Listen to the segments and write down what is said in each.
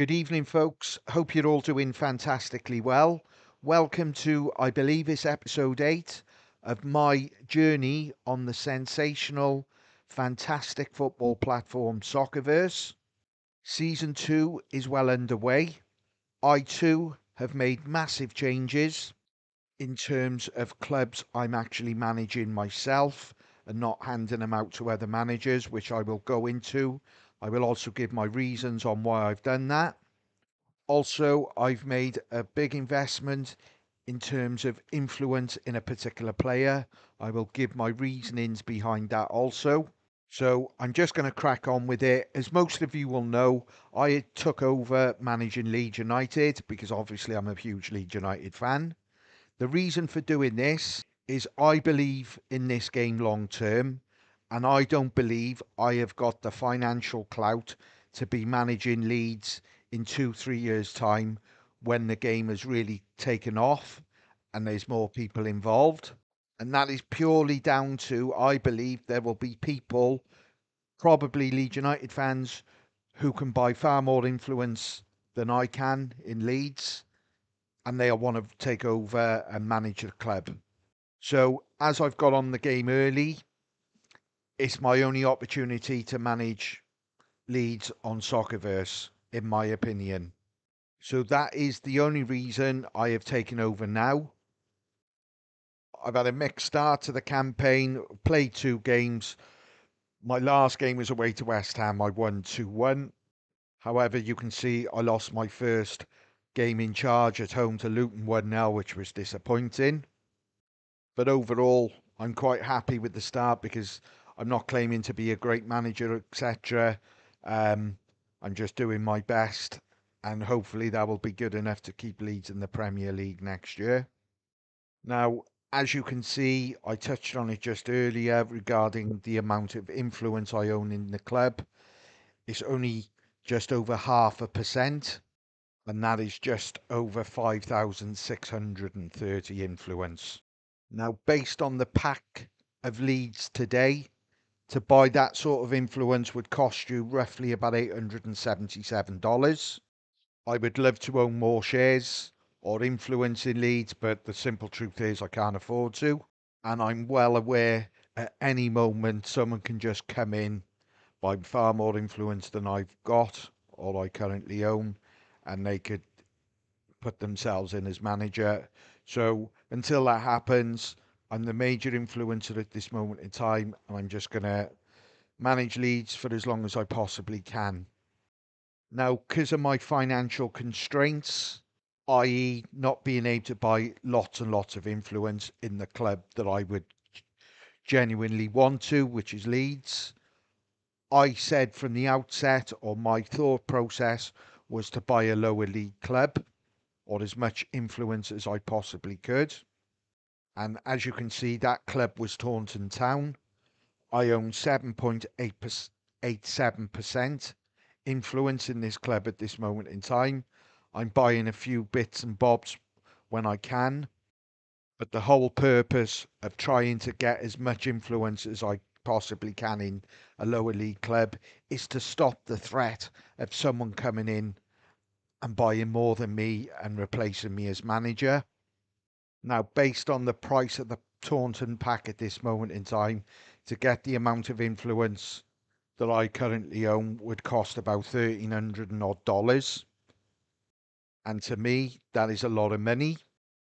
Good evening, folks. Hope you're all doing fantastically well. Welcome to, I believe, it's episode 8 of my journey on the sensational, fantastic football platform Soccerverse. Season 2 is well underway. I too have made massive changes in terms of clubs I'm actually managing myself and not handing them out to other managers, which I will go into. I will also give my reasons on why I've done that. Also, I've made a big investment in terms of influence in a particular player. I will give my reasonings behind that also. So I'm just going to crack on with it. As most of you will know, I took over managing Leeds United because obviously I'm a huge Leeds United fan. The reason for doing this is I believe in this game long term, and I don't believe I have got the financial clout to be managing Leeds in 2, 3 years' time when the game has really taken off and there's more people involved. And that is purely down to, I believe, there will be people, probably Leeds United fans, who can buy far more influence than I can in Leeds, and they'll want to take over and manage the club. So, as I've got on the game early, it's my only opportunity to manage Leeds on Soccerverse, in my opinion. So, that is the only reason I have taken over now. I've had a mixed start to the campaign, played 2 games. My last game was away to West Ham. I won 2-1. However, you can see I lost my first game in charge at home to Luton 1-0, which was disappointing. But overall, I'm quite happy with the start because I'm not claiming to be a great manager, etc. I'm just doing my best, and hopefully that will be good enough to keep Leeds in the Premier League next year. Now, as you can see, I touched on it just earlier regarding the amount of influence I own in the club. It's only just over 0.5%, and that is just over 5,630 influence. Now, based on the pack of leads today, to buy that sort of influence would cost you roughly about $877. I would love to own more shares or influence in Leeds, but the simple truth is I can't afford to. And I'm well aware at any moment someone can just come in, buy far more influence than I've got or I currently own, and they could put themselves in as manager. So until that happens, I'm the major influencer at this moment in time, and I'm just going to manage Leeds for as long as I possibly can. Now, because of my financial constraints, i.e., not being able to buy lots and lots of influence in the club that I would genuinely want to, which is Leeds, I said from the outset, or my thought process was to buy a lower league club or as much influence as I possibly could. And as you can see, that club was Taunton Town. I own 7.87% influence in this club at this moment in time. I'm buying a few bits and bobs when I can, but the whole purpose of trying to get as much influence as I possibly can in a lower league club is to stop the threat of someone coming in and buying more than me and replacing me as manager. Now, based on the price of the Taunton pack at this moment in time, to get the amount of influence that I currently own would cost about $1,300 and odd dollars. And to me, that is a lot of money.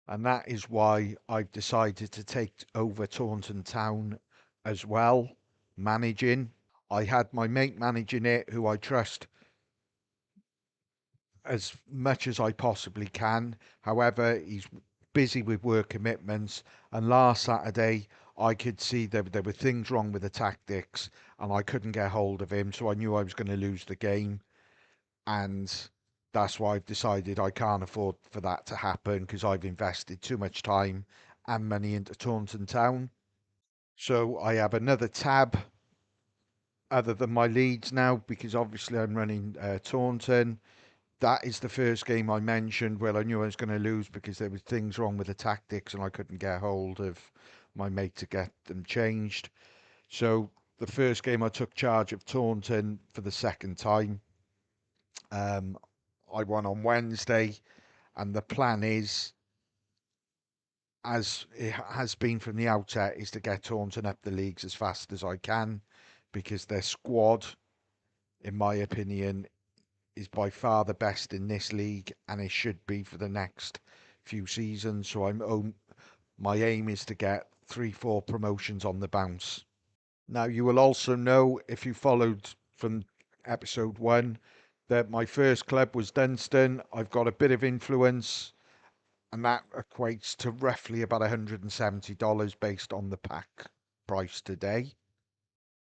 And that is why I've decided to take over Taunton Town as well, managing. I had my mate managing it, who I trust as much as I possibly can. However, he's busy with work commitments, and last Saturday I could see there were things wrong with the tactics, and I couldn't get hold of him, so I knew I was going to lose the game, and that's why I've decided I can't afford for that to happen because I've invested too much time and money into Taunton Town. So I have another tab other than my leads now because obviously I'm running Taunton. That is the first game I mentioned where I knew I was going to lose because there was things wrong with the tactics and I couldn't get hold of my mate to get them changed. So the first game I took charge of Taunton for the second time. Um, I won on Wednesday, and the plan is, as it has been from the outset, is to get Taunton up the leagues as fast as I can, because their squad, in my opinion, is by far the best in this league, and it should be for the next few seasons. So my aim is to get 3-4 promotions on the bounce. Now, you will also know, if you followed from episode 1, that my first club was Dunstan. I've got a bit of influence, and that equates to roughly about $170 based on the pack price today.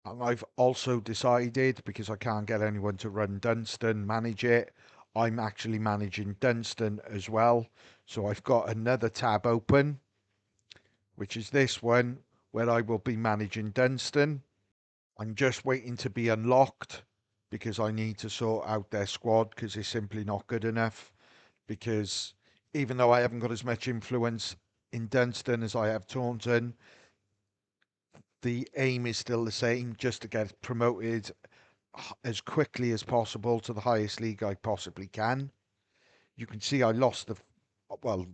And I've also decided, because I can't get anyone to run Dunstan, manage it, I'm actually managing Dunstan as well. So I've got another tab open, which is this one, where I will be managing Dunstan. I'm just waiting to be unlocked, because I need to sort out their squad, because it's simply not good enough. Because even though I haven't got as much influence in Dunstan as I have Taunton, the aim is still the same, just to get promoted as quickly as possible to the highest league I possibly can. You can see I lost well,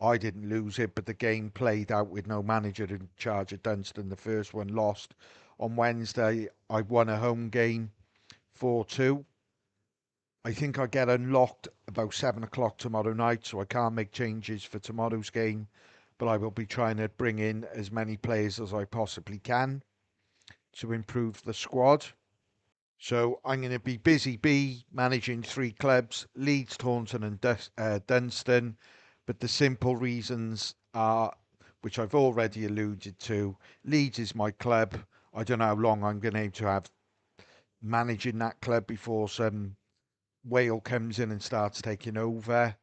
I didn't lose it, but the game played out with no manager in charge at Dunstan. The first one lost. On Wednesday, I won a home game 4-2. I think I get unlocked about 7 o'clock tomorrow night, so I can't make changes for tomorrow's game, but I will be trying to bring in as many players as I possibly can to improve the squad. So I'm going to be busy bee managing 3 clubs, Leeds, Taunton and Dunstan. But the simple reasons are, which I've already alluded to, Leeds is my club. I don't know how long I'm going to have managing that club before some whale comes in and starts taking over.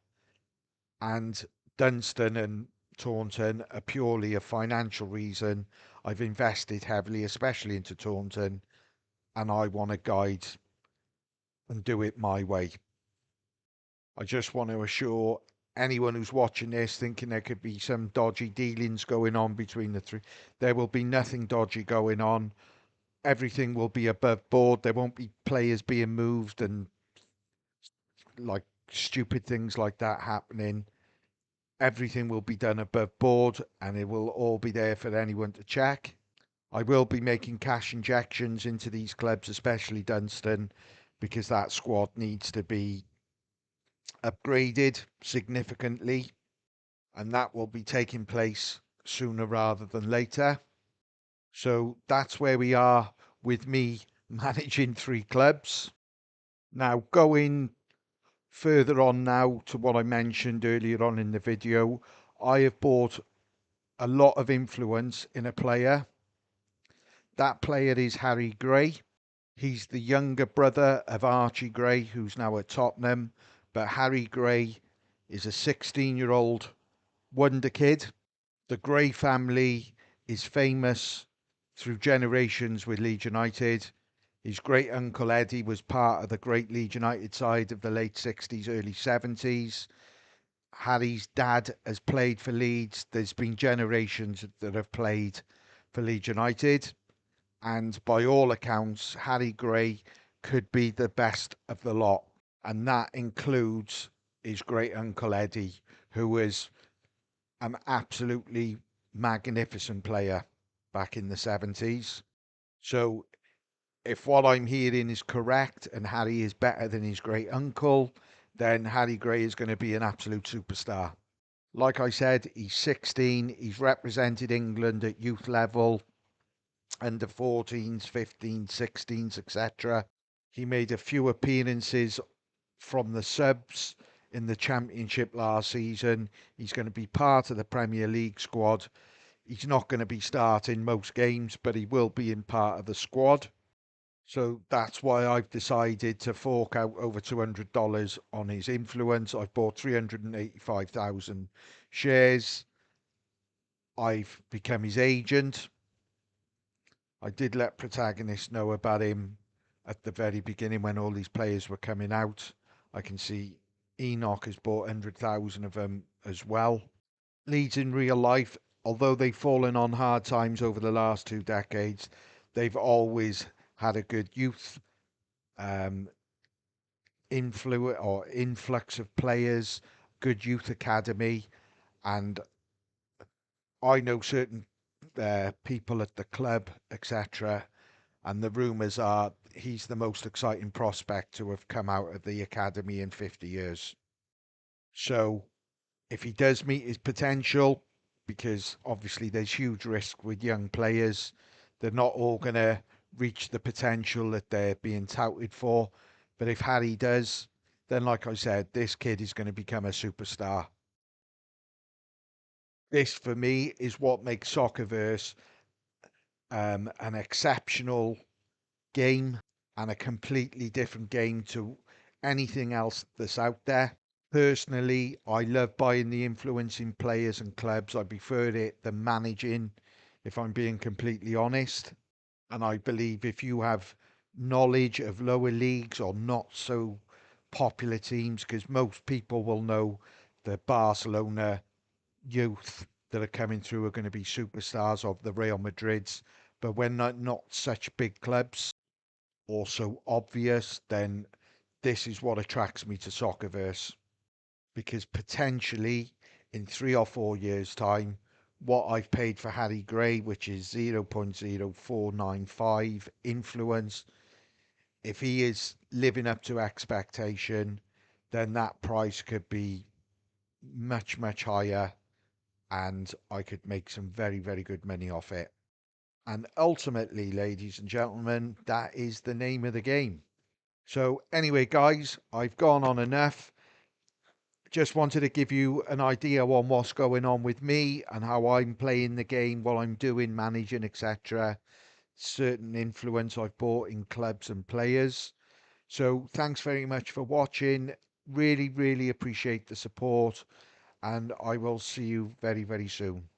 And Dunstan and Taunton are purely a financial reason. I've invested heavily, especially into Taunton, and I want to guide and do it my way. I just want to assure anyone who's watching this thinking there could be some dodgy dealings going on between the 3, there will be nothing dodgy going on. Everything will be above board. There won't be players being moved and like stupid things like that happening. Everything will be done above board, and it will all be there for anyone to check. I will be making cash injections into these clubs, especially Dunstan, because that squad needs to be upgraded significantly, and that will be taking place sooner rather than later. So that's where we are with me managing 3 clubs. Now, going further on now to what I mentioned earlier on in the video, I have bought a lot of influence in a player. That player is Harry Gray. He's the younger brother of Archie Gray, who's now at Tottenham. But Harry Gray is a 16-year-old wonder kid. The Gray family is famous through generations with Leeds United. His great uncle Eddie was part of the great Leeds United side of the late 60s, early 70s. Harry's dad has played for Leeds. There's been generations that have played for Leeds United. And by all accounts, Harry Gray could be the best of the lot. And that includes his great uncle Eddie, who was an absolutely magnificent player back in the 70s. So if what I'm hearing is correct and Harry is better than his great uncle, then Harry Gray is going to be an absolute superstar. Like I said, he's 16. He's represented England at youth level, under 14s, 15s, 16s, etc. He made a few appearances from the subs in the Championship last season. He's going to be part of the Premier League squad. He's not going to be starting most games, but he will be in part of the squad. So that's why I've decided to fork out over $200 on his influence. I've bought 385,000 shares. I've become his agent. I did let Protagonist know about him at the very beginning when all these players were coming out. I can see Enoch has bought 100,000 of them as well. Leeds in real life, although they've fallen on hard times over the last 2 decades, they've always had a good youth. Um, influx of players, good youth academy, and I know certain people at the club, etc. And the rumours are he's the most exciting prospect to have come out of the academy in 50 years. So if he does meet his potential, because obviously there's huge risk with young players, they're not all going to reach the potential that they're being touted for. But if Harry does, then like I said, this kid is going to become a superstar. This for me is what makes Soccerverse an exceptional game and a completely different game to anything else that's out there. Personally, I love buying the influencing players and clubs. I prefer it than managing, if I'm being completely honest. And I believe if you have knowledge of lower leagues or not so popular teams, because most people will know the Barcelona youth that are coming through are going to be superstars of the Real Madrids. But when not such big clubs, also obvious, then this is what attracts me to Soccerverse because potentially in 3 or 4 years' time, what I've paid for Harry Gray, which is 0.0495 influence, if he is living up to expectation, then that price could be much, much higher and I could make some very, very good money off it. And ultimately, ladies and gentlemen, that is the name of the game. So, anyway, guys, I've gone on enough. Just wanted to give you an idea on what's going on with me and how I'm playing the game, what I'm doing, managing, etc. Certain influence I've bought in clubs and players. So, thanks very much for watching. Really, really appreciate the support, and I will see you very, very soon.